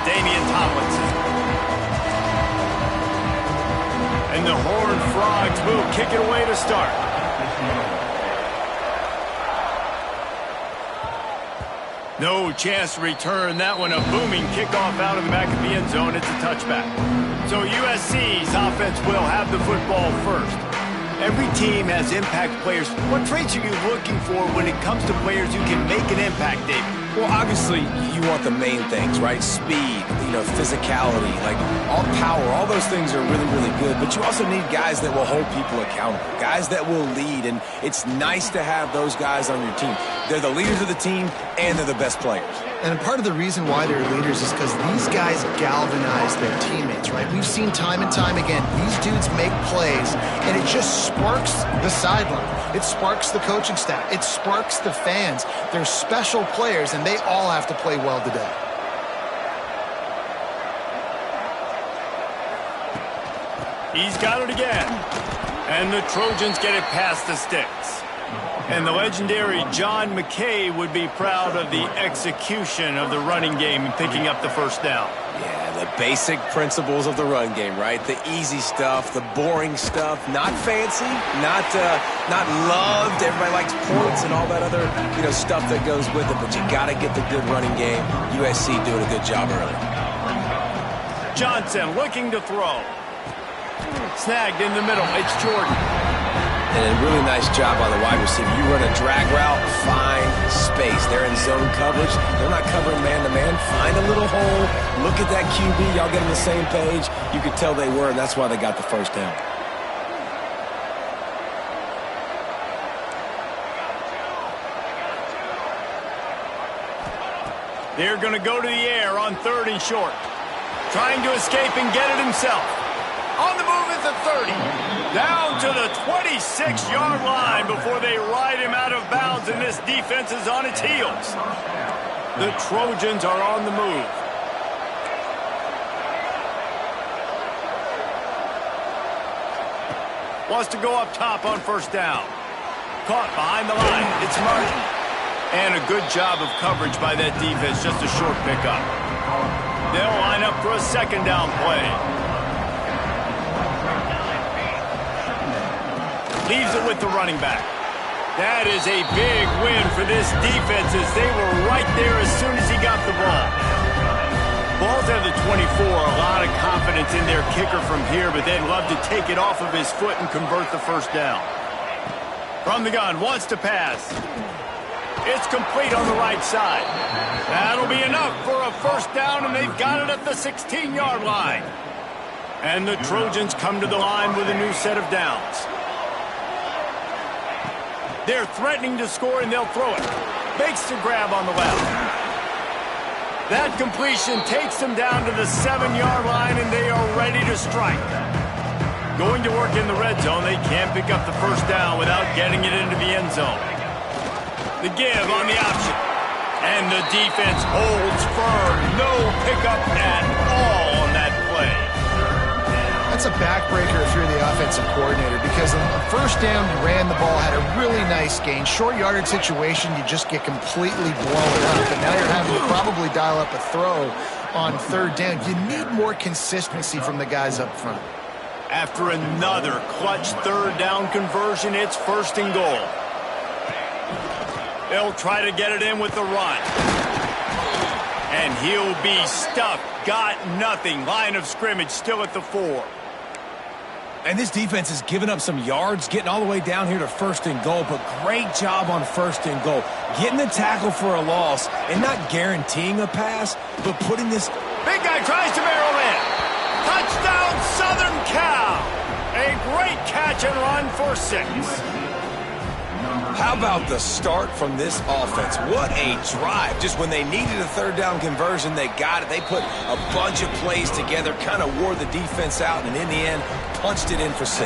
Damian Tomlinson. And the Horned Frogs will kick it away to start. No chance to return that one. A booming kickoff out of the back of the end zone. It's a touchback. So USC's offense will have the football first. Every team has impact players. What traits are you looking for when it comes to players who can make an impact, David? Well, obviously, you want the main things, right? Speed, physicality, like all power, all those things are really, really good. But you also need guys that will hold people accountable, guys that will lead. And it's nice to have those guys on your team. They're the leaders of the team, and they're the best players. And part of the reason why they're leaders is because these guys galvanize their teammates, right? We've seen time and time again, these dudes make plays, and it just sparks the sideline. It sparks the coaching staff. It sparks the fans. They're special players, and they all have to play well today. He's got it again. And the Trojans get it past the sticks. And the legendary John McKay would be proud of the execution of the running game and picking up the first down. Yeah, the basic principles of the run game, right? The easy stuff, the boring stuff, not fancy, not loved. Everybody likes points and all that other, stuff that goes with it. But you got to get the good running game. USC doing a good job early. Johnson looking to throw. Snagged in the middle. It's Jordan. And a really nice job by the wide receiver. You run a drag route, find space. They're in zone coverage. They're not covering man-to-man. Find a little hole. Look at that QB. Y'all get on the same page. You could tell they were, and that's why they got the first down. They're going to go to the air on 3rd and short. Trying to escape and get it himself. On the move at the 30. Down to the 26-yard line before they ride him out of bounds, and this defense is on its heels. The Trojans are on the move. Wants to go up top on first down. Caught behind the line. It's Martin. And a good job of coverage by that defense. Just a short pickup. They'll line up for a second down play. Leaves it with the running back. That is a big win for this defense as they were right there as soon as he got the ball. Ball's at the 24. A lot of confidence in their kicker from here, but they'd love to take it off of his foot and convert the first down. From the gun, wants to pass. It's complete on the right side. That'll be enough for a first down, and they've got it at the 16-yard line. And the Trojans come to the line with a new set of downs. They're threatening to score, and they'll throw it. Makes the grab on the left. That completion takes them down to the 7-yard line, and they are ready to strike. Going to work in the red zone. They can't pick up the first down without getting it into the end zone. The give on the option. And the defense holds firm. No pickup at all on that play. That's a backbreaker if you're the offensive coordinator, because on the first down, you ran the ball, had a really nice gain. Short yardage situation, you just get completely blown up, and now you're having to probably dial up a throw on 3rd down. You need more consistency from the guys up front. After another clutch 3rd down conversion, it's 1st and goal. They'll try to get it in with the run. And he'll be stuffed. Got nothing. Line of scrimmage still at the 4. And this defense has given up some yards, getting all the way down here to 1st and goal, but great job on 1st and goal. Getting the tackle for a loss and not guaranteeing a pass, but putting this... Big guy tries to barrel in. Touchdown, Southern Cal. A great catch and run for 6. How about the start from this offense? What a drive. Just when they needed a 3rd down conversion, they got it. They put a bunch of plays together, kind of wore the defense out, and in the end, punched it in for 6.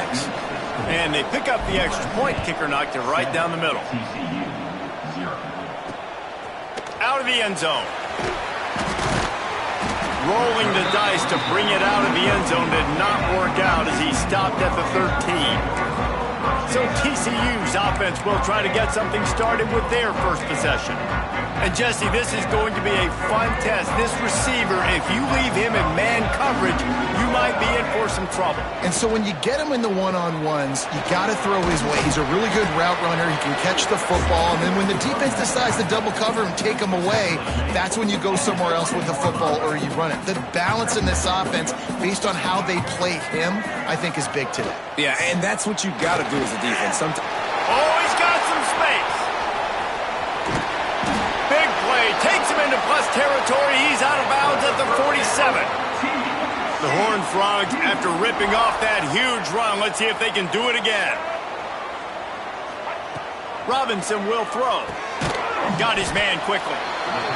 And they pick up the extra point. Kicker knocked it right down the middle. Out of the end zone. Rolling the dice to bring it out of the end zone did not work out as he stopped at the 13. So TCU's offense will try to get something started with their first possession. And Jesse, this is going to be a fun test. This receiver, if you leave him in man coverage, you might be in for some trouble. And so when you get him in the one-on-ones, you got to throw his way. He's a really good route runner. He can catch the football. And then when the defense decides to double cover and take him away, that's when you go somewhere else with the football or you run it. The balance in this offense, based on how they play him, I think is big today. Yeah, and that's what you've got to do as a defense. Oh, he's got some space. Big play. Takes him into plus territory. He's out of bounds at the 47. The Horned Frogs, after ripping off that huge run, let's see if they can do it again. Robinson will throw. Got his man quickly.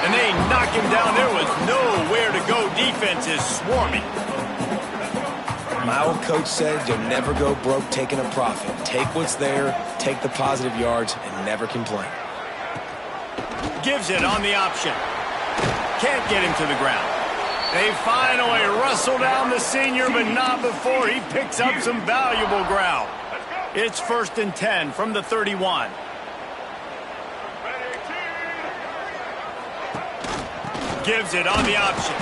And they knock him down. There was nowhere to go. Defense is swarming. My old coach said you'll never go broke taking a profit. Take what's there, take the positive yards, and never complain. Gives it on the option. Can't get him to the ground. They finally wrestle down the senior, but not before he picks up some valuable ground. It's 1st and 10 from the 31. Gives it on the option.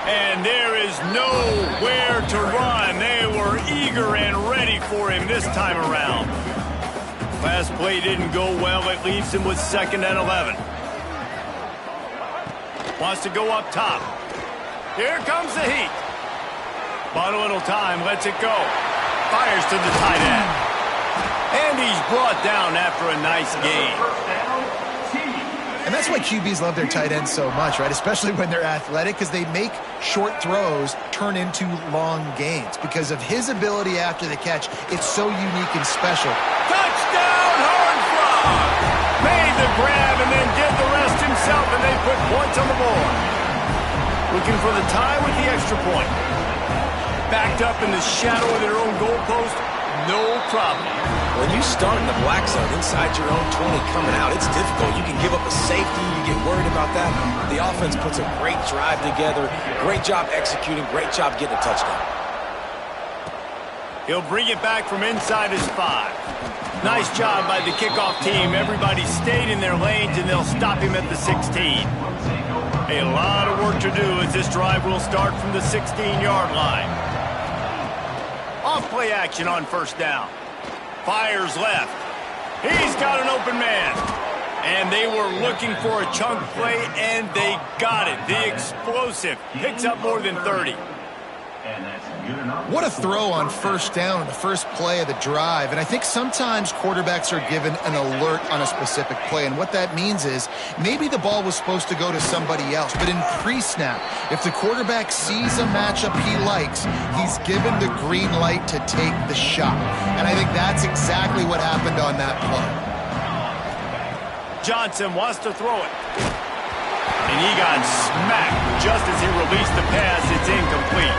And there is nowhere to run. They were eager and ready for him this time around. Last play didn't go well. It leaves him with 2nd and 11. Wants to go up top. Here comes the heat. Bought a little time. Lets it go. Fires to the tight end. And he's brought down after a nice gain. And that's why QBs love their tight ends so much, right? Especially when they're athletic, because they make short throws turn into long gains. Because of his ability after the catch, it's so unique and special. Touchdown, Horned Frog! Made the grab and then did the rest himself, and they put points on the board. Looking for the tie with the extra point. Backed up in the shadow of their own goalpost, no problem. When you start in the black zone inside your own 20 coming out, it's difficult. You can give up a safety. You get worried about that. The offense puts a great drive together. Great job executing. Great job getting a touchdown. He'll bring it back from inside his 5. Nice job by the kickoff team. Everybody stayed in their lanes, and they'll stop him at the 16. A lot of work to do as this drive will start from the 16-yard line. Off play action on 1st down. Fires left. He's got an open man. And they were looking for a chunk play, and they got it. The explosive picks up more than 30. What a throw on 1st down in the first play of the drive. And I think sometimes quarterbacks are given an alert on a specific play. And what that means is maybe the ball was supposed to go to somebody else. But in pre-snap, if the quarterback sees a matchup he likes, he's given the green light to take the shot. And I think that's exactly what happened on that play. Johnson wants to throw it. And he got smacked just as he released the pass. It's incomplete.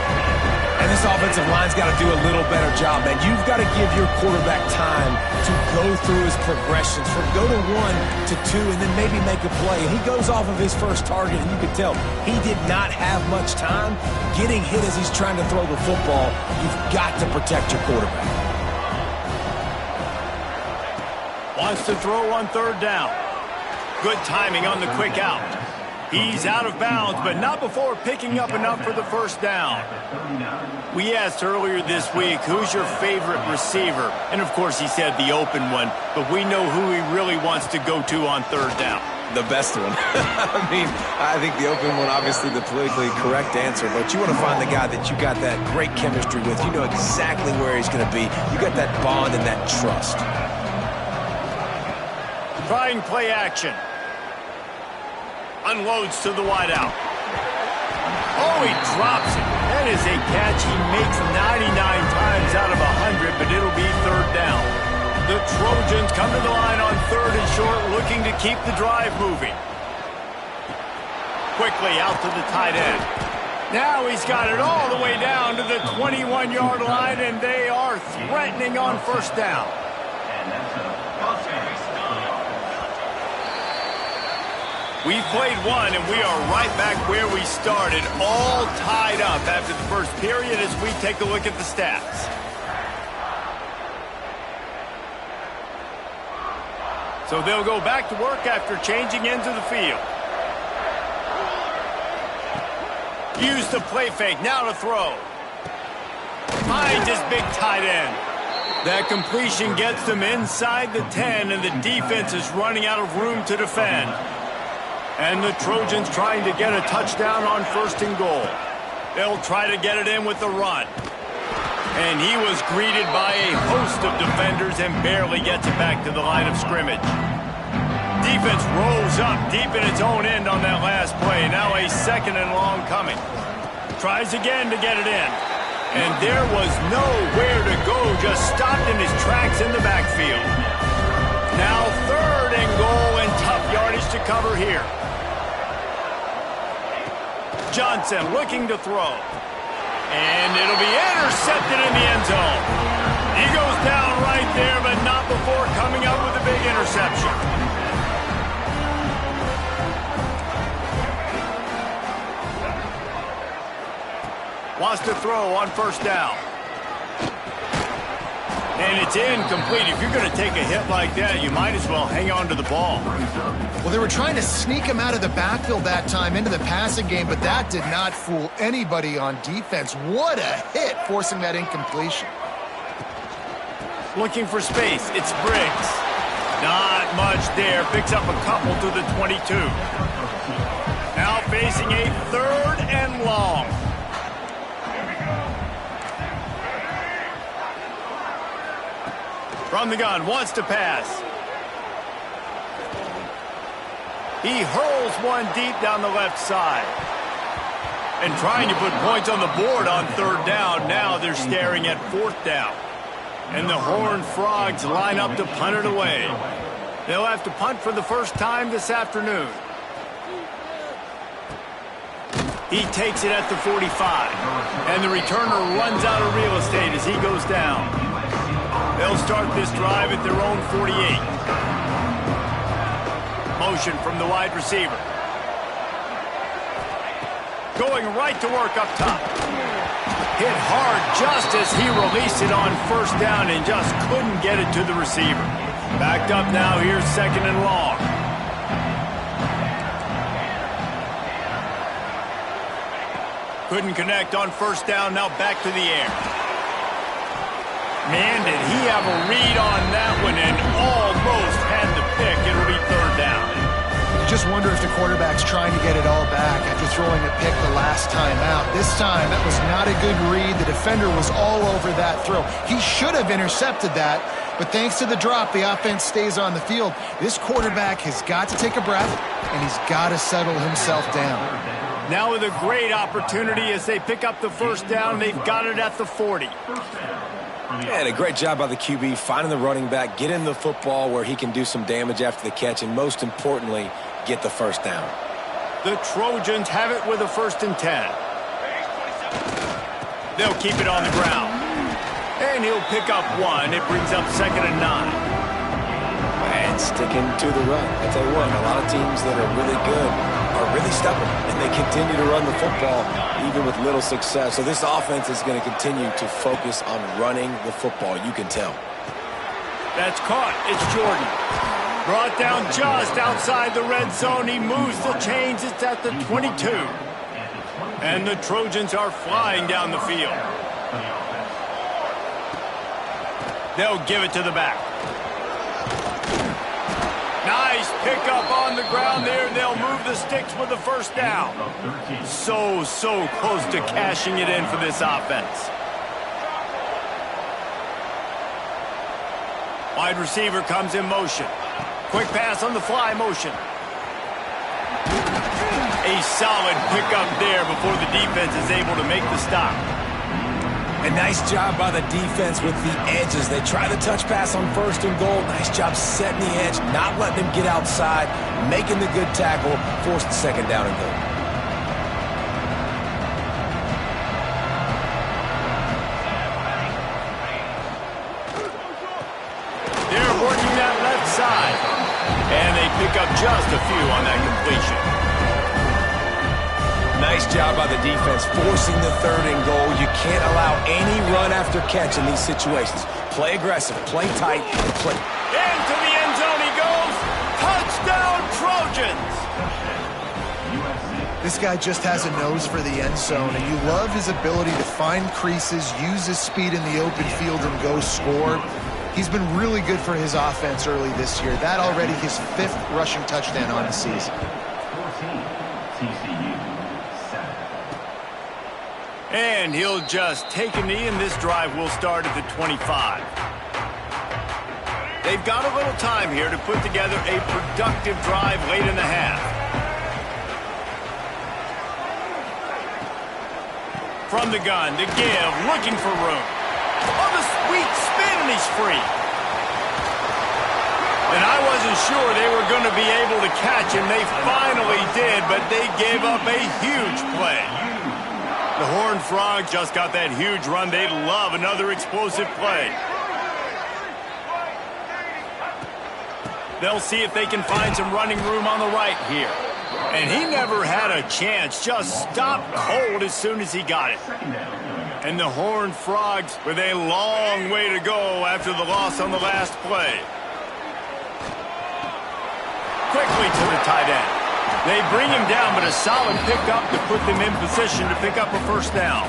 And this offensive line's got to do a little better job, man. You've got to give your quarterback time to go through his progressions, from go to 1 to 2, and then maybe make a play. And he goes off of his first target, and you can tell he did not have much time getting hit as he's trying to throw the football. You've got to protect your quarterback. Wants to throw on 3rd down. Good timing on the quick out. He's out of bounds, but not before picking up enough for the 1st down. We asked earlier this week, who's your favorite receiver? And, of course, he said the open one, but we know who he really wants to go to on 3rd down. The best one. I mean, I think the open one, obviously the politically correct answer, but you want to find the guy that you got that great chemistry with. You know exactly where he's going to be. You got that bond and that trust. Trying play action. Unloads to the wideout. Oh, he drops it. That is a catch he makes 99 times out of 100, but it'll be 3rd down. The Trojans come to the line on 3rd and short, looking to keep the drive moving. Quickly out to the tight end. Now he's got it all the way down to the 21-yard line, and they are threatening on 1st down. We've played one, and we are right back where we started, all tied up after the first period as we take a look at the stats. So they'll go back to work after changing into the field. Use the play fake, now to throw. Finds his big tight end. That completion gets them inside the 10, and the defense is running out of room to defend. And the Trojans trying to get a touchdown on 1st and goal. They'll try to get it in with the run. And he was greeted by a host of defenders and barely gets it back to the line of scrimmage. Defense rolls up deep in its own end on that last play. Now a 2nd and long coming. Tries again to get it in. And there was nowhere to go, just stopped in his tracks in the backfield. Now 3rd and goal, and tough yardage to cover here. Johnson looking to throw. And it'll be intercepted in the end zone. He goes down right there, but not before coming up with a big interception. Wants to throw on 1st down. And it's incomplete. If you're going to take a hit like that, you might as well hang on to the ball. Well, they were trying to sneak him out of the backfield that time into the passing game, but that did not fool anybody on defense. What a hit, forcing that incompletion. Looking for space. It's Briggs. Not much there. Picks up a couple to the 22. Now facing a 3rd and long. From the gun, wants to pass. He hurls one deep down the left side. And trying to put points on the board on 3rd down. Now they're staring at 4th down. And the Horned Frogs line up to punt it away. They'll have to punt for the first time this afternoon. He takes it at the 45. And the returner runs out of real estate as he goes down. They'll start this drive at their own 48. Motion from the wide receiver. Going right to work up top. Hit hard just as he released it on 1st down and just couldn't get it to the receiver. Backed up now, here's 2nd and long. Couldn't connect on 1st down, now back to the air. Man, did he have a read on that one and almost had the pick. It'll be 3rd down. You just wonder if the quarterback's trying to get it all back after throwing a pick the last time out. This time, that was not a good read. The defender was all over that throw. He should have intercepted that, but thanks to the drop, the offense stays on the field. This quarterback has got to take a breath, and he's got to settle himself down. Now with a great opportunity as they pick up the 1st down, they've got it at the 40. And a great job by the QB finding the running back, getting the football where he can do some damage after the catch, and most importantly, get the 1st down. The Trojans have it with a 1st and 10. They'll keep it on the ground. And he'll pick up 1. It brings up 2nd and 9. And sticking to the run. I tell you what, a lot of teams that are really good are really stubborn, and they continue to run the football even with little success. So this offense is going to continue to focus on running the football. You can tell. That's caught. It's Jordan. Brought down just outside the red zone. He moves the chains. It's at the 22. And the Trojans are flying down the field. They'll give it to the back. Nice pickup on the ground there. They'll move the sticks with the 1st down. So close to cashing it in for this offense. Wide receiver comes in motion. Quick pass on the fly motion. A solid pickup there before the defense is able to make the stop. A nice job by the defense with the edges. They try the touch pass on 1st and goal. Nice job setting the edge, not letting him get outside, making the good tackle, forced the 2nd down and goal. They're working that left side. And they pick up just a few on that completion. Nice job by the defense forcing the 3rd and goal. You can't allow any run after catch in these situations. Play aggressive, play tight, and play. Into the end zone he goes. Trojans. This guy just has a nose for the end zone, and you love his ability to find creases, use his speed in the open field, and go score. He's been really good for his offense early this year. That already his 5th rushing touchdown on the season. And he'll just take a knee, and this drive will start at the 25. They've got a little time here to put together a productive drive late in the half. From the gun to give, looking for room. On the sweet spin, and he's free. And I wasn't sure they were going to be able to catch him. They finally did, but they gave up a huge play. The Horned Frogs just got that huge run. They'd love another explosive play. They'll see if they can find some running room on the right here. And he never had a chance, just stopped cold as soon as he got it. And the Horned Frogs with a long way to go after the loss on the last play. Quickly to the tight end. They bring him down, but a solid pickup to put them in position to pick up a first down.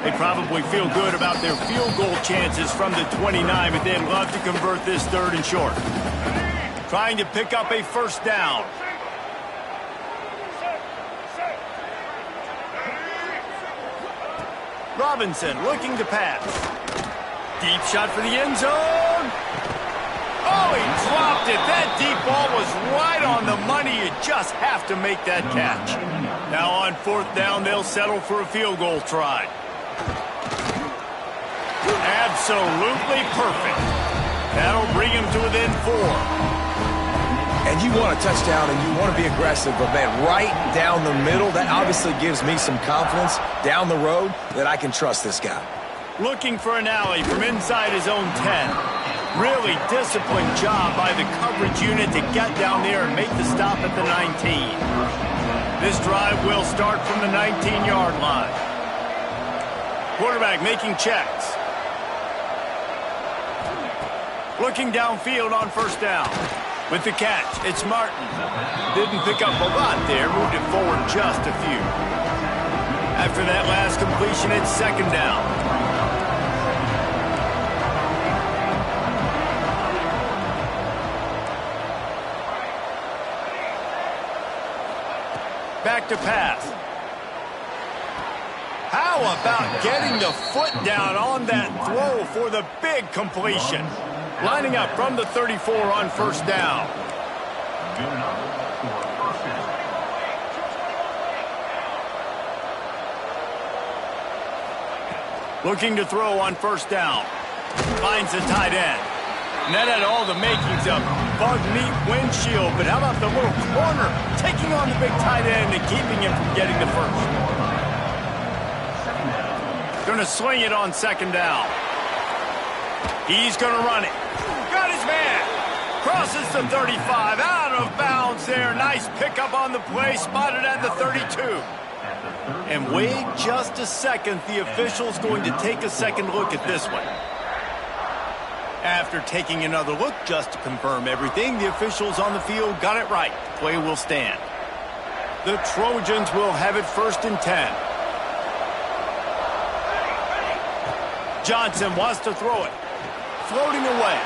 They probably feel good about their field goal chances from the 29, but they'd love to convert this 3rd and short. Trying to pick up a first down. Robinson looking to pass. Deep shot for the end zone. Oh, he dropped it. That deep ball was right on the money. You just have to make that catch. Now on 4th down, they'll settle for a field goal try. Absolutely perfect. That'll bring him to within 4. And you want a touchdown and you want to be aggressive, but man, right down the middle, that obviously gives me some confidence down the road that I can trust this guy. Looking for an alley from inside his own 10. Really disciplined job by the coverage unit to get down there and make the stop at the 19. This drive will start from the 19-yard line. Quarterback making checks. Looking downfield on first down. With the catch, it's Martin. Didn't pick up a lot there, moved it forward just a few. After that last completion, it's 2nd down. Back to pass. How about getting the foot down on that throw for the big completion? Lining up from the 34 on first down. Looking to throw on first down. Finds the tight end. And that had all the makings of bug meat windshield, but how about the little corner taking on the big tight end and keeping him from getting the first? Going to swing it on 2nd down. He's going to run it. Got his man. Crosses the 35. Out of bounds there. Nice pickup on the play. Spotted at the 32. And wait just a second. The official's going to take a second look at this one. After taking another look just to confirm everything, the officials on the field got it right. Play will stand. The Trojans will have it 1st and 10. Johnson wants to throw it. Floating away.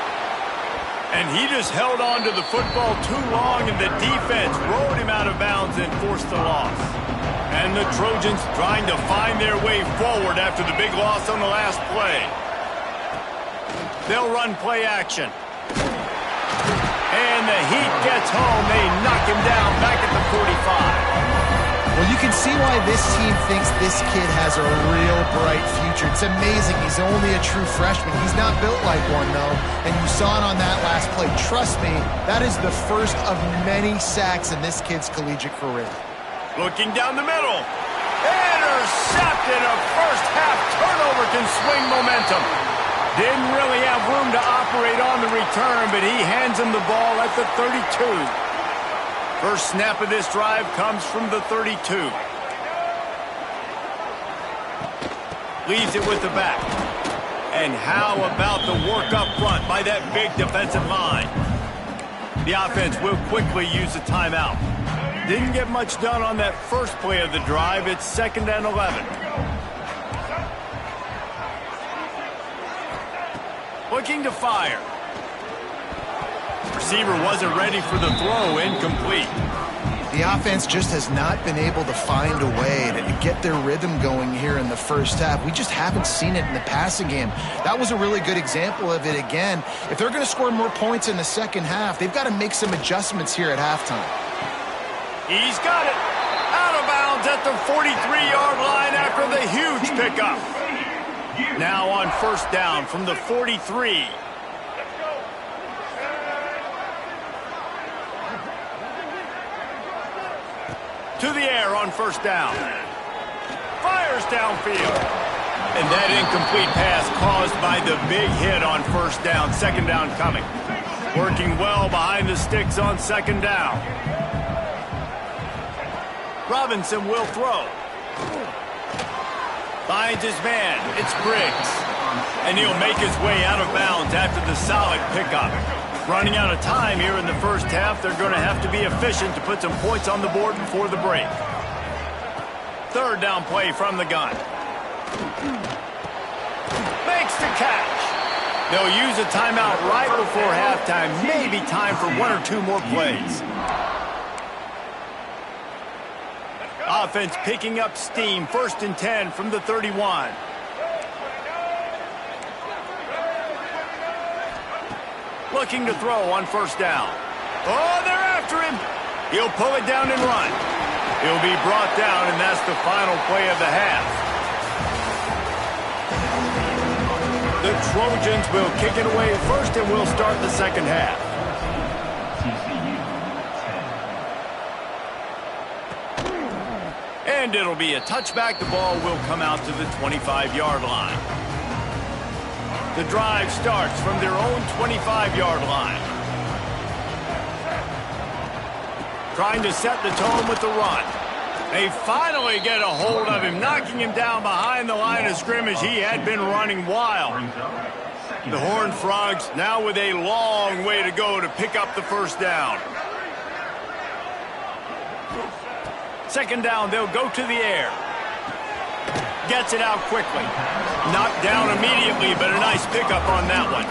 And he just held on to the football too long, and the defense rolled him out of bounds and forced the loss. And the Trojans trying to find their way forward after the big loss on the last play. They'll run play action. And the Heat gets home. They knock him down back at the 45. Well, you can see why this team thinks this kid has a real bright future. It's amazing. He's only a true freshman. He's not built like one, though. And you saw it on that last play. Trust me, that is the first of many sacks in this kid's collegiate career. Looking down the middle. Intercepted. A first-half turnover can swing momentum. Didn't really have room to operate on the return, but he hands him the ball at the 32. First snap of this drive comes from the 32. Leaves it with the back. And how about the work up front by that big defensive line? The offense will quickly use a timeout. Didn't get much done on that first play of the drive. It's 2nd and 11. Looking to fire. Receiver wasn't ready for the throw. Incomplete. The offense just has not been able to find a way to get their rhythm going here in the first half. We just haven't seen it in the passing game. That was a really good example of it again. If they're going to score more points in the second half, they've got to make some adjustments here at halftime. He's got it. Out of bounds at the 43-yard line after the huge pickup. Now on 1st down from the 43. To the air on 1st down. Fires downfield. And that incomplete pass caused by the big hit on 1st down. 2nd down coming. Working well behind the sticks on 2nd down. Robinson will throw. Finds his man. It's Briggs. And he'll make his way out of bounds after the solid pickup. Running out of time here in the first half. They're going to have to be efficient to put some points on the board before the break. 3rd down play from the gun. Makes the catch. They'll use a timeout right before halftime. Maybe time for 1 or 2 more plays. Offense picking up steam. 1st and 10 from the 31. Looking to throw on 1st down. Oh, they're after him. He'll pull it down and run. He'll be brought down, and that's the final play of the half. The Trojans will kick it away first, and we'll start the second half. And it'll be a touchback. The ball will come out to the 25-yard line. The drive starts from their own 25-yard line. Trying to set the tone with the run. They finally get a hold of him, knocking him down behind the line of scrimmage. He had been running wild. The Horned Frogs now with a long way to go to pick up the 1st down. 2nd down, they'll go to the air. Gets it out quickly. Knocked down immediately, but a nice pickup on that one.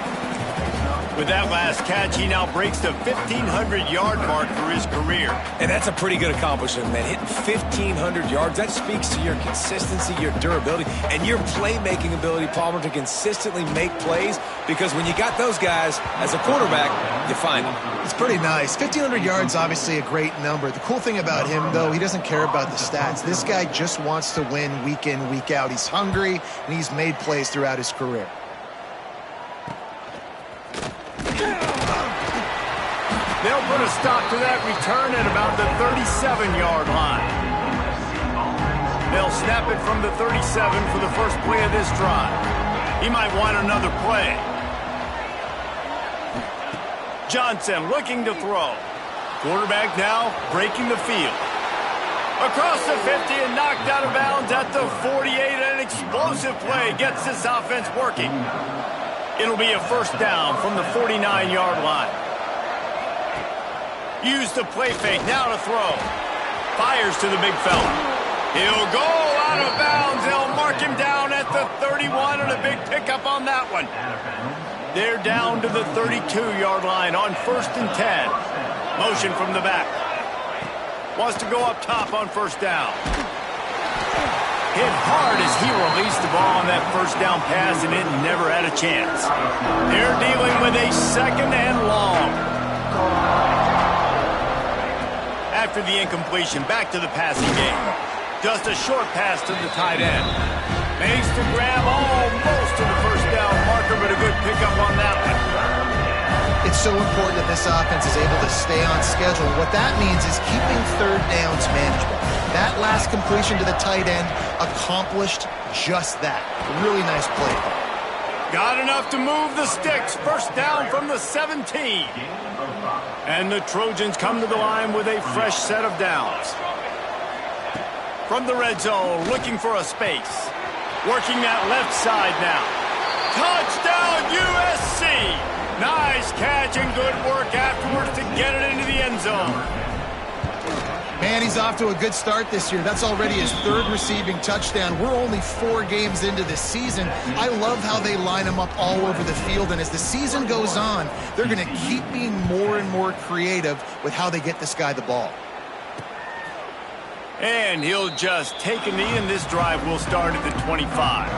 With that last catch, he now breaks the 1,500-yard mark for his career. And that's a pretty good accomplishment, man. Hitting 1,500 yards, that speaks to your consistency, your durability, and your playmaking ability, Palmer, to consistently make plays. Because when you got those guys, as a quarterback, you find them. It's pretty nice. 1,500 yards, obviously a great number. The cool thing about him, though, he doesn't care about the stats. This guy just wants to win week in, week out. He's hungry, and he's made plays throughout his career. They'll put a stop to that return at about the 37-yard line. They'll snap it from the 37 for the first play of this drive. He might want another play. Johnson looking to throw. Quarterback now breaking the field. Across the 50 and knocked out of bounds at the 48. An explosive play gets this offense working. It'll be a 1st down from the 49-yard line. Use the play fake, now to throw. Fires to the big fella. He'll go out of bounds. They'll mark him down at the 31 and a big pickup on that one. They're down to the 32-yard line on 1st and 10. Motion from the back. Wants to go up top on 1st down. Hit hard as he released the ball on that 1st down pass, and it never had a chance. They're dealing with a 2nd and long. After the incompletion, back to the passing game. Just a short pass to the tight end. Makes the grab almost to the 1st down marker, but a good pickup on that one. It's so important that this offense is able to stay on schedule. What that means is keeping 3rd downs manageable. That last completion to the tight end accomplished just that. Really nice play. Got enough to move the sticks. 1st down from the 17. And the Trojans come to the line with a fresh set of downs. From the red zone, looking for a space. Working that left side now. Touchdown, USC! Nice catch and good work afterwards to get it into the end zone. Man, he's off to a good start this year. That's already his third receiving touchdown. We're only 4 games into this season. I love how they line him up all over the field, and as the season goes on, they're going to keep being more and more creative with how they get this guy the ball. And he'll just take a knee, and this drive will start at the 25.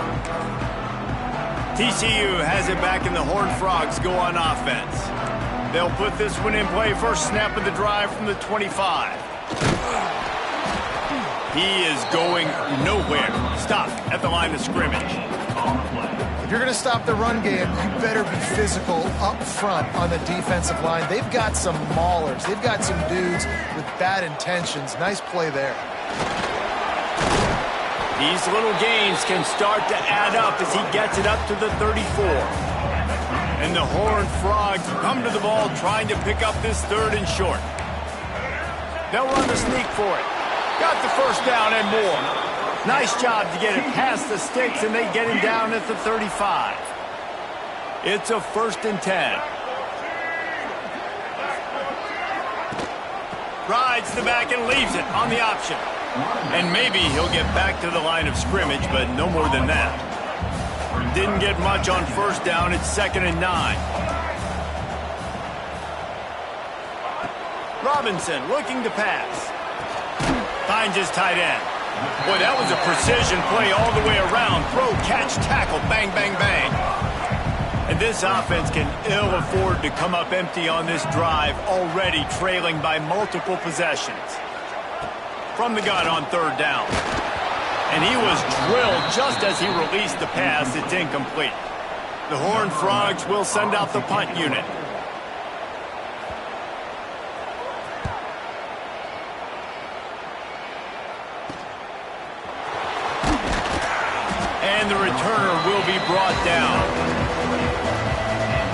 TCU has it back, and the Horned Frogs go on offense. They'll put this one in play. First snap of the drive from the 25. He is going nowhere. Stop at the line of scrimmage. If you're going to stop the run game, you better be physical up front on the defensive line. They've got some maulers. They've got some dudes with bad intentions. Nice play there. These little gains can start to add up as he gets it up to the 34. And the Horned Frogs come to the ball trying to pick up this 3rd and short. They'll run the sneak for it. Got the first down and more. Nice job to get it past the sticks, and they get him down at the 35. It's a 1st and 10. Rides the back and leaves it on the option. And maybe he'll get back to the line of scrimmage, but no more than that. Didn't get much on first down. It's 2nd and 9. Robinson looking to pass. Finds his tight end. Boy, that was a precision play all the way around. Throw, catch, tackle, bang, bang, bang. And this offense can ill afford to come up empty on this drive, already trailing by multiple possessions. From the gun on 3rd down. And he was drilled just as he released the pass. It's incomplete. The Horned Frogs will send out the punt unit. And the returner will be brought down.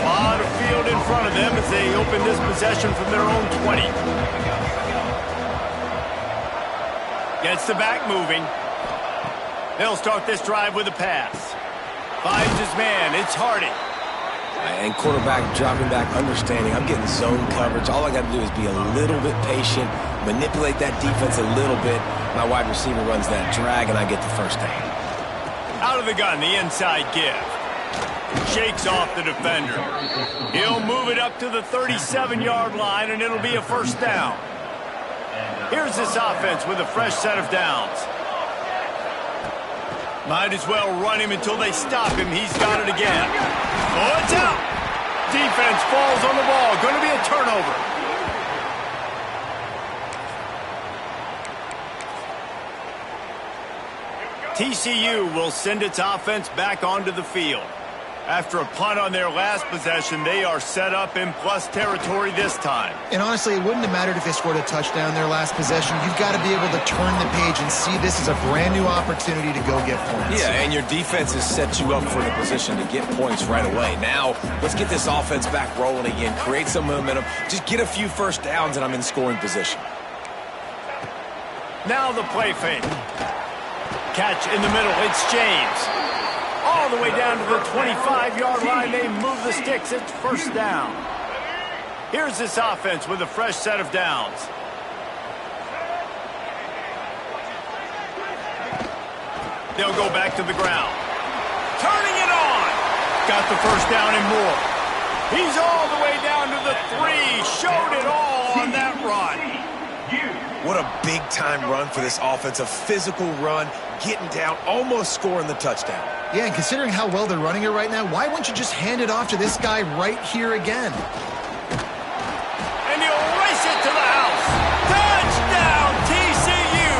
A lot of field in front of them as they open this possession from their own 20. Gets the back moving. They'll start this drive with a pass. Finds his man. It's Hardy. And quarterback dropping back, understanding I'm getting zone coverage. All I got to do is be a little bit patient, manipulate that defense a little bit. My wide receiver runs that drag, and I get the first down. Out of the gun, the inside give. Shakes off the defender. He'll move it up to the 37-yard line, and it'll be a 1st down. Here's this offense with a fresh set of downs. Might as well run him until they stop him. He's got it again. Oh, it's out. Defense falls on the ball. Going to be a turnover. TCU will send its offense back onto the field. After a punt on their last possession, they are set up in plus territory this time. And honestly, it wouldn't have mattered if they scored a touchdown their last possession. You've got to be able to turn the page and see this as a brand new opportunity to go get points. Yeah, and your defense has set you up for the position to get points right away. Now, let's get this offense back rolling again, create some momentum, just get a few first downs, and I'm in scoring position. Now the play fake. Catch in the middle. It's James. All the way down to the 25-yard line. They move the sticks. It's 1st down. Here's this offense with a fresh set of downs. They'll go back to the ground. Turning it on. Got the first down and more. He's all the way down to the 3. Showed it all on that run. What a big-time run for this offense. A physical run, getting down, almost scoring the touchdown. Yeah, and considering how well they're running it right now, why wouldn't you just hand it off to this guy right here again? And he'll race it to the house. Touchdown, TCU!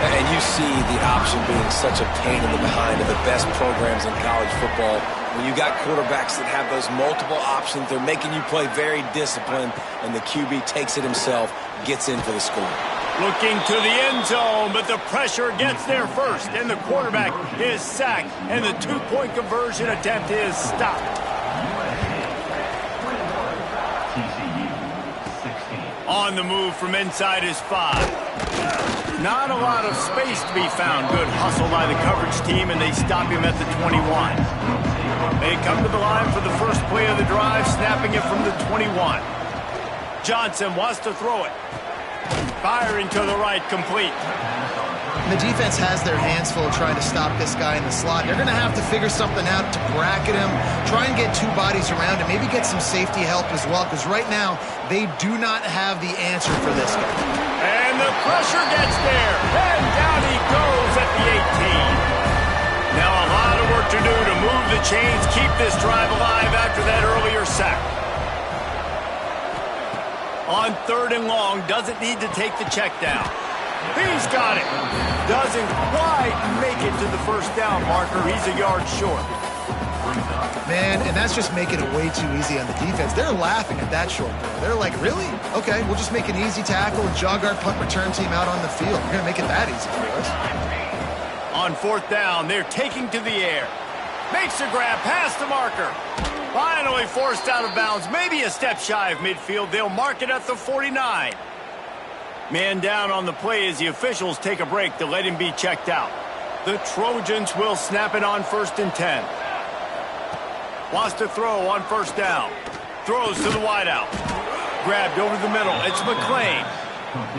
And you see the option being such a pain in the behind of the best programs in college football. When you got quarterbacks that have those multiple options, they're making you play very disciplined, and the QB takes it himself, gets in for the score. Looking to the end zone, but the pressure gets there first, and the quarterback is sacked, and the 2-point conversion attempt is stopped. On the move from inside his 5. Not a lot of space to be found. Good hustle by the coverage team, and they stop him at the 21. They come to the line for the first play of the drive, snapping it from the 21. Johnson wants to throw it. Firing to the right, complete. The defense has their hands full trying to stop this guy in the slot. They're going to have to figure something out to bracket him, try and get two bodies around him, maybe get some safety help as well, because right now they do not have the answer for this guy. And the pressure gets there, and down he goes at the 18. Now a lot of work to do to move the chains, keep this drive alive after that earlier sack. On 3rd and long, doesn't need to take the check down. He's got it. Doesn't quite make it to the first down marker. He's a yard short. Man, and that's just making it way too easy on the defense. They're laughing at that short throw. They're like, really? Okay, we'll just make an easy tackle and jog our punt return team out on the field. We're going to make it that easy for us. On 4th down, they're taking to the air. Makes a grab past the marker. Finally forced out of bounds, maybe a step shy of midfield. They'll mark it at the 49. Man down on the play as the officials take a break to let him be checked out. The Trojans will snap it on 1st and 10. Wants to throw on 1st down. Throws to the wideout. Grabbed over the middle. It's McClain.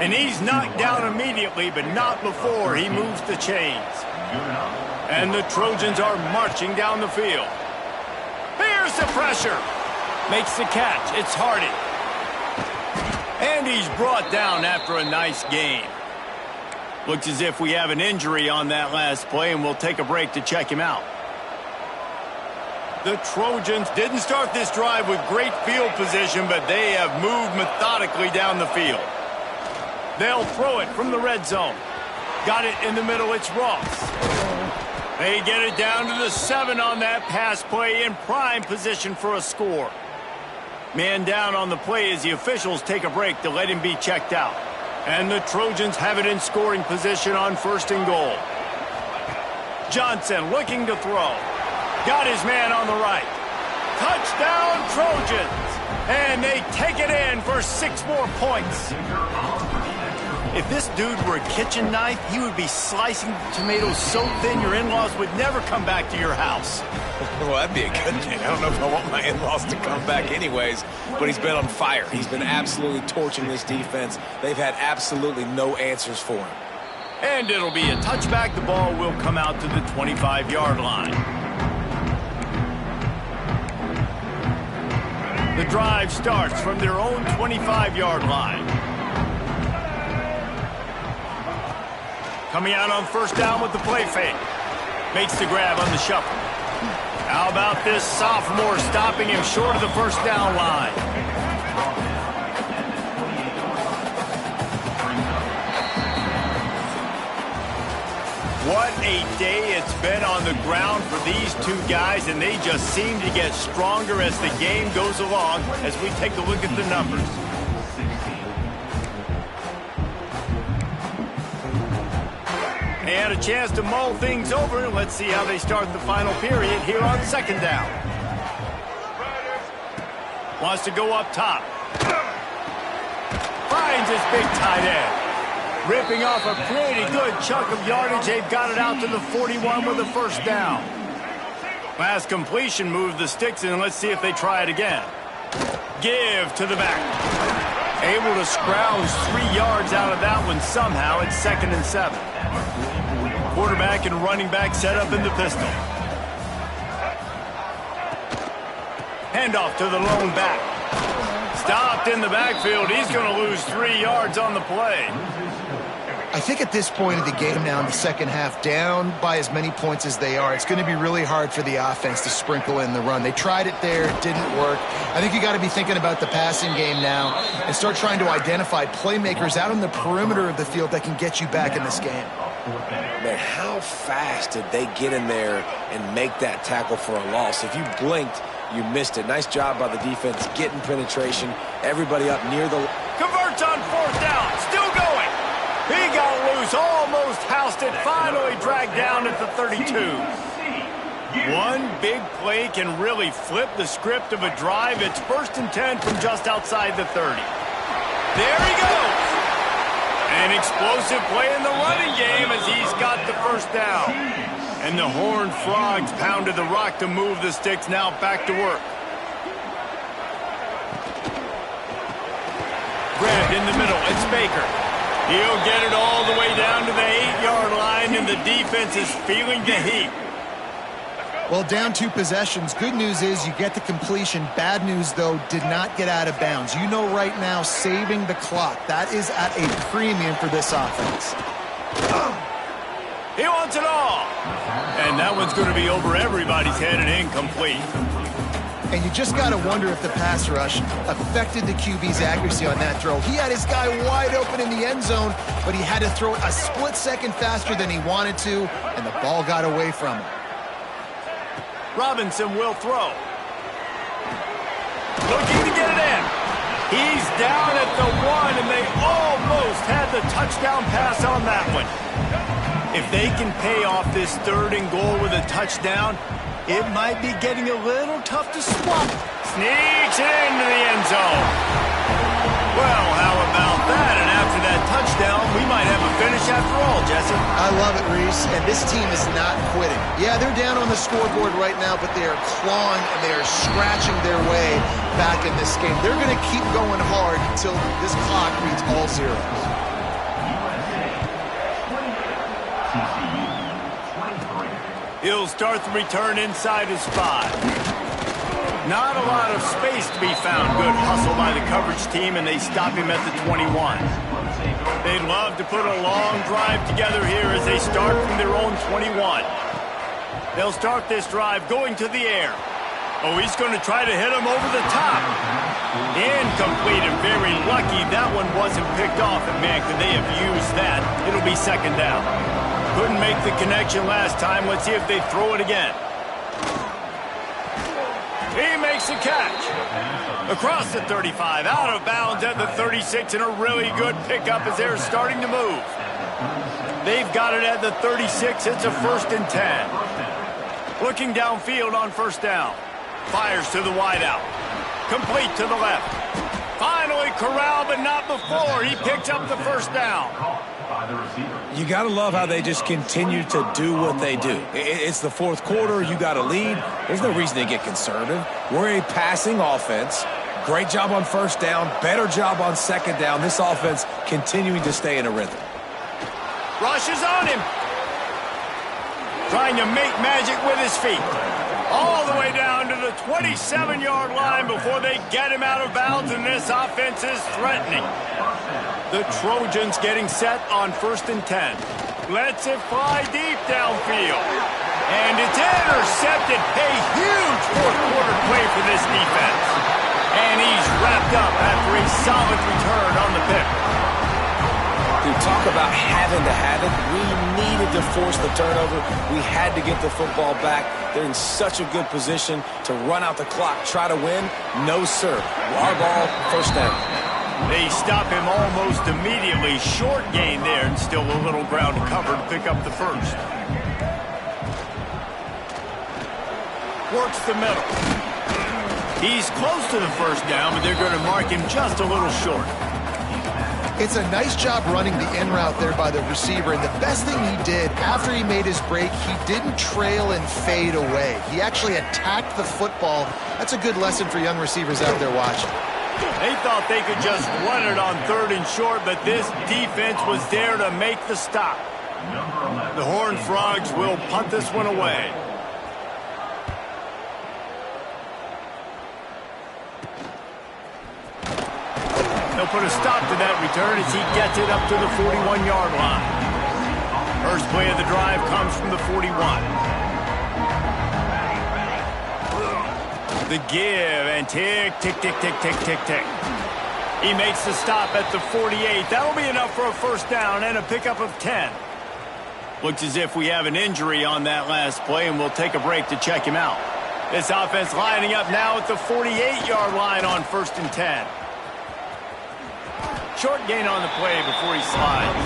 And he's knocked down immediately, but not before he moves the chains. And the Trojans are marching down the field. Here's the pressure. Makes the catch. It's Hardy. And he's brought down after a nice gain. Looks as if we have an injury on that last play, and we'll take a break to check him out. The Trojans didn't start this drive with great field position, but they have moved methodically down the field. They'll throw it from the red zone. Got it in the middle. It's Ross. They get it down to the 7 on that pass play, in prime position for a score. Man down on the play as the officials take a break to let him be checked out. And the Trojans have it in scoring position on 1st and goal. Johnson looking to throw. Got his man on the right. Touchdown Trojans! And they take it in for 6 more points. If this dude were a kitchen knife, he would be slicing tomatoes so thin your in-laws would never come back to your house. Well, that'd be a good thing. I don't know if I want my in-laws to come back anyways, but he's been on fire. He's been absolutely torching this defense. They've had absolutely no answers for him. And it'll be a touchback. The ball will come out to the 25-yard line. The drive starts from their own 25-yard line. Coming out on 1st down with the play fake. Makes the grab on the shuffle. How about this sophomore stopping him short of the 1st down line? What a day it's been on the ground for these two guys, and they just seem to get stronger as the game goes along as we take a look at the numbers. They had a chance to mull things over. Let's see how they start the final period here on 2nd down. Wants to go up top. Finds his big tight end. Ripping off a pretty good chunk of yardage. They've got it out to the 41 with a 1st down. Last completion moved the sticks in. Let's see if they try it again. Give to the back. Able to scrounge 3 yards out of that one somehow. It's 2nd and 7. Quarterback and running back set up in the pistol. Handoff to the lone back. Stopped in the backfield. He's going to lose 3 yards on the play. I think at this point of the game now in the second half, down by as many points as they are, it's going to be really hard for the offense to sprinkle in the run. They tried it there. It didn't work. I think you got to be thinking about the passing game now and start trying to identify playmakers out on the perimeter of the field that can get you back in this game. Man, how fast did they get in there and make that tackle for a loss? If you blinked, you missed it. Nice job by the defense getting penetration. Everybody up near the... Converts on 4th down. Still going. He got loose. Almost housed it. Finally dragged down at the 32. One big play can really flip the script of a drive. It's 1st and 10 from just outside the 30. There he goes. An explosive play in the running game as he's got the first down. And the Horned Frogs pounded the rock to move the sticks. Now back to work. Grabbed in the middle. It's Baker. He'll get it all the way down to the 8-yard line, and the defense is feeling the heat. Well, down 2 possessions. Good news is you get the completion. Bad news, though, did not get out of bounds. You know right now, saving the clock. That is at a premium for this offense. He wants it all. And that one's going to be over everybody's head and incomplete. And you just got to wonder if the pass rush affected the QB's accuracy on that throw. He had his guy wide open in the end zone, but he had to throw it a split second faster than he wanted to, and the ball got away from him. Robinson will throw. Looking to get it in. He's down at the 1, and they almost had the touchdown pass on that one. If they can pay off this 3rd and goal with a touchdown, it might be getting a little tough to swap. Sneaks it into the end zone. Well, how about that? And after that touchdown, we might have a finish after all, Jesse. I love it, Reese, and this team is not quitting. Yeah, they're down on the scoreboard right now, but they are clawing and they are scratching their way back in this game. They're going to keep going hard until this clock reads all zeros. He'll start the return inside his 5. Not a lot of space to be found. Good hustle by the coverage team, and they stop him at the 21. They'd love to put a long drive together here as they start from their own 21. They'll start this drive going to the air. Oh, he's going to try to hit him over the top. Incomplete, and very lucky that one wasn't picked off. And man, could they have used that? It'll be 2nd down. Couldn't make the connection last time. Let's see if they throw it again. He makes a catch. Across the 35, out of bounds at the 36, and a really good pickup as they're starting to move. They've got it at the 36. It's a 1st and 10. Looking downfield on 1st down. Fires to the wideout. Complete to the left. Finally corralled, but not before. He picks up the 1st down. You got to love how they just continue to do what they do. It's the 4th quarter. You got a lead. There's no reason to get conservative. We're a passing offense. Great job on 1st down. Better job on 2nd down. This offense continuing to stay in a rhythm. Rush is on him. Trying to make magic with his feet. All the way down to the 27-yard line before they get him out of bounds, and this offense is threatening. The Trojans getting set on 1st and 10. Lets it fly deep downfield. And it's intercepted. A huge 4th quarter play for this defense. And he's wrapped up after a solid return on the pick. Dude, talk about having to have it. We needed to force the turnover. We had to get the football back. They're in such a good position to run out the clock, try to win. No, sir. Our ball, 1st down. They stop him almost immediately. Short gain there, and still a little ground covered to pick up the 1st. Works the middle. He's close to the 1st down, but they're going to mark him just a little short. It's a nice job running the in route there by the receiver, and the best thing he did after he made his break, he didn't trail and fade away. He actually attacked the football. That's a good lesson for young receivers out there watching. They thought they could just run it on 3rd and short, but this defense was there to make the stop. The Horned Frogs will punt this one away. They'll put a stop to that return as he gets it up to the 41-yard line. First play of the drive comes from the 41. The give, and tick, tick, tick, tick, tick, tick, tick. He makes the stop at the 48. That'll be enough for a 1st down and a pickup of 10. Looks as if we have an injury on that last play, and we'll take a break to check him out. This offense lining up now at the 48-yard line on 1st and 10. Short gain on the play before he slides.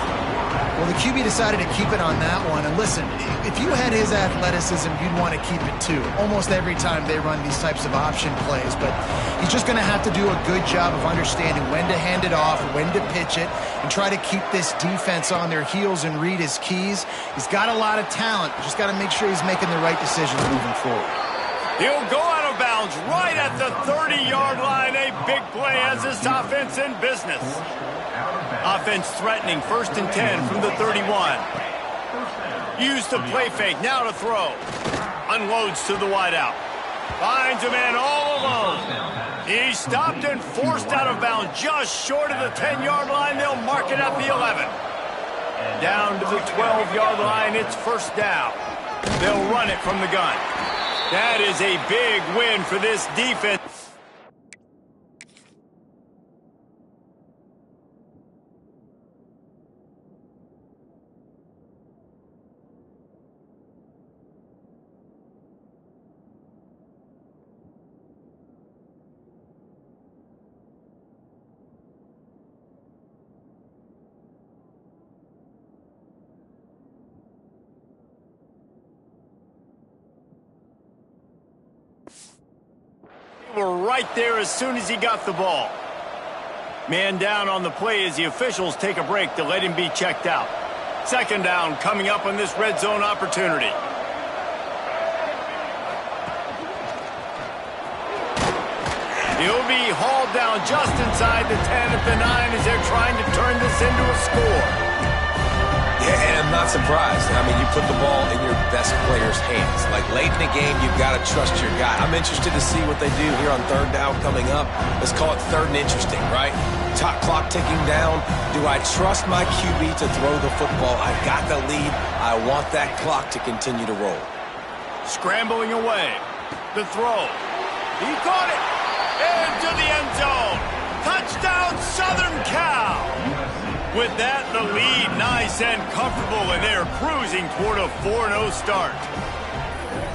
Well, the QB decided to keep it on that one. And listen, if you had his athleticism, you'd want to keep it too. Almost every time they run these types of option plays. But he's just going to have to do a good job of understanding when to hand it off, when to pitch it, and try to keep this defense on their heels and read his keys. He's got a lot of talent. Just got to make sure he's making the right decisions moving forward. He'll go out of bounds right at the 30-yard line. A big play has this offense in business. Offense threatening, 1st and 10 from the 31. Use the play fake, now to throw. Unloads to the wideout. Finds a man all alone. He's stopped and forced out of bounds just short of the 10-yard line. They'll mark it at the 11. Down to the 12-yard line, it's 1st down. They'll run it from the gun. That is a big win for this defense. Were right there as soon as he got the ball. Man down on the play as the officials take a break to let him be checked out. 2nd down coming up on this red zone opportunity. He'll be hauled down just inside the 10 at the 9 as they're trying to turn this into a score. Yeah, and I'm not surprised. I mean, you put the ball in your best player's hands. Like, late in the game, you've got to trust your guy. I'm interested to see what they do here on 3rd down coming up. Let's call it 3rd and interesting, right? Top clock ticking down. Do I trust my QB to throw the football? I got the lead. I want that clock to continue to roll. Scrambling away. The throw. He caught it. Into the end zone. Touchdown, Southern Cal. With that, the lead nice and comfortable, and they're cruising toward a 4-0 start.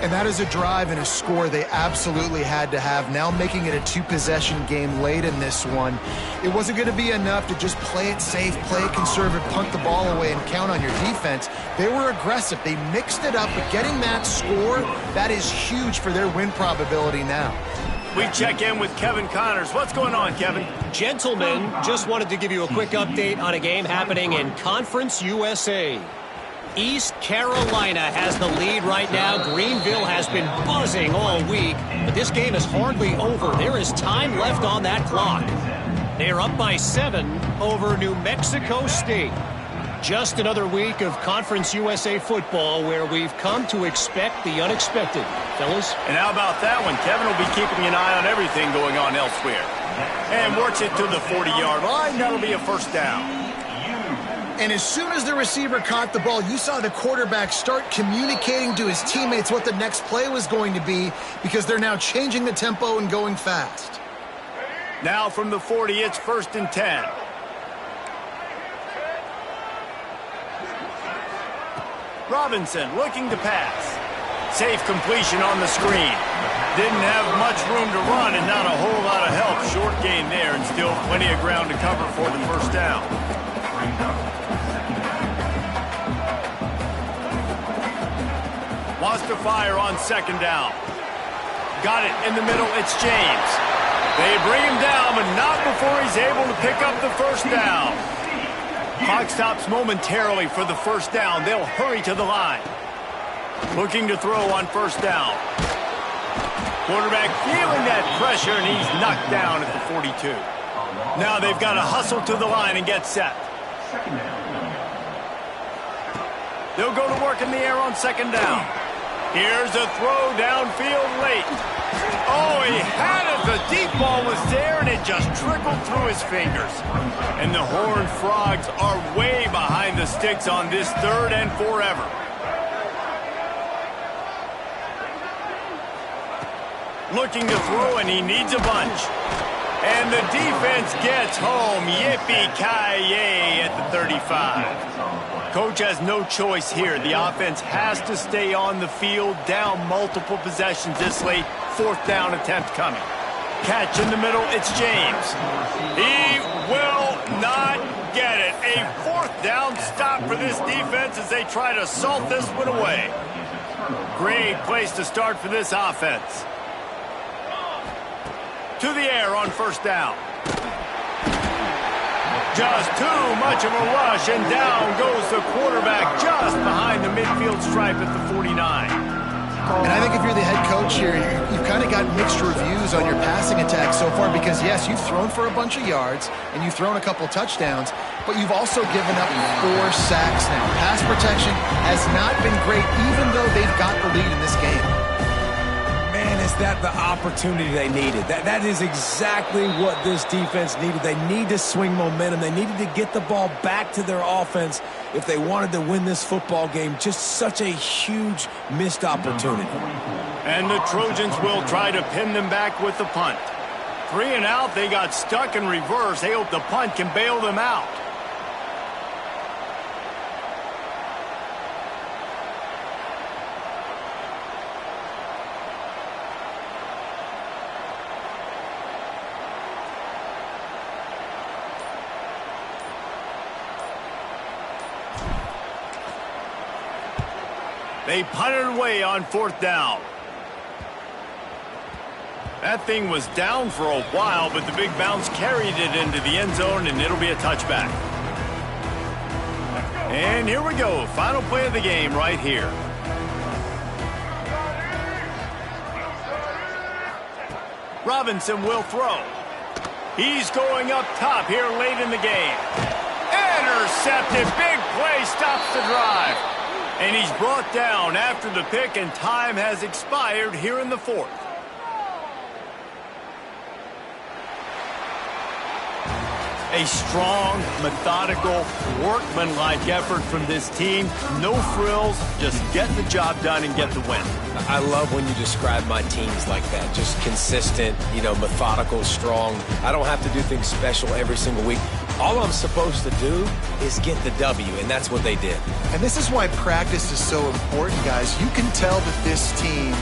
And that is a drive and a score they absolutely had to have. Now making it a 2-possession game late in this one. It wasn't going to be enough to just play it safe, play it conservative, punt the ball away, and count on your defense. They were aggressive. They mixed it up, but getting that score, that is huge for their win probability now. We check in with Kevin Connors. What's going on, Kevin? Gentlemen, just wanted to give you a quick update on a game happening in Conference USA. East Carolina has the lead right now. Greenville has been buzzing all week, but this game is hardly over. There is time left on that clock. They are up by 7 over New Mexico State. Just another week of Conference USA football where we've come to expect the unexpected. Fellas? And how about that one? Kevin will be keeping an eye on everything going on elsewhere. And works it to the 40-yard line. That'll be a 1st down. And as soon as the receiver caught the ball, you saw the quarterback start communicating to his teammates what the next play was going to be because they're now changing the tempo and going fast. Now from the 40, it's 1st and 10. Robinson looking to pass. Safe completion on the screen. Didn't have much room to run and not a whole lot of help. Short gain there and still plenty of ground to cover for the 1st down. Wants to fire on 2nd down. Got it in the middle. It's James. They bring him down, but not before he's able to pick up the 1st down. Clock stops momentarily for the 1st down. They'll hurry to the line. Looking to throw on 1st down. Quarterback feeling that pressure, and he's knocked down at the 42. Now they've got to hustle to the line and get set. They'll go to work in the air on 2nd down. Here's a throw downfield late. Oh, he had it. The deep ball was there, and it just trickled through his fingers. And the Horned Frogs are way behind the sticks on this 3rd and forever. Looking to throw, and he needs a bunch. And the defense gets home. Yippee-ki-yay at the 35. Coach has no choice here. The offense has to stay on the field, down multiple possessions this late. 4th down attempt coming. Catch in the middle, it's James. He will not get it. A fourth down stop for this defense as they try to salt this one away. Great place to start for this offense. To the air on first down. Just too much of a rush, and down goes the quarterback just behind the midfield stripe at the 49. And I think if you're the head coach here, you've kind of got mixed reviews on your passing attack so far because, yes, you've thrown for a bunch of yards and you've thrown a couple touchdowns, but you've also given up 4 sacks now. Pass protection has not been great, even though they've got the lead in this game. Man, is that the opportunity they needed? That is exactly what this defense needed. They need to swing momentum. They needed to get the ball back to their offense if they wanted to win this football game. Just such a huge missed opportunity. And the Trojans will try to pin them back with the punt. 3 and out, they got stuck in reverse. They hope the punt can bail them out. They punted away on fourth down. That thing was down for a while, but the big bounce carried it into the end zone, and it'll be a touchback. And here we go. Final play of the game right here. Robinson will throw. He's going up top here late in the game. Intercepted. Big play stops the drive. And he's brought down after the pick, and time has expired here in the fourth. A strong, methodical, workmanlike effort from this team. No frills, just get the job done and get the win. I love when you describe my teams like that. Just consistent, methodical, strong. I don't have to do things special every single week. All I'm supposed to do is get the W, and that's what they did. And this is why practice is so important, guys. You can tell that this team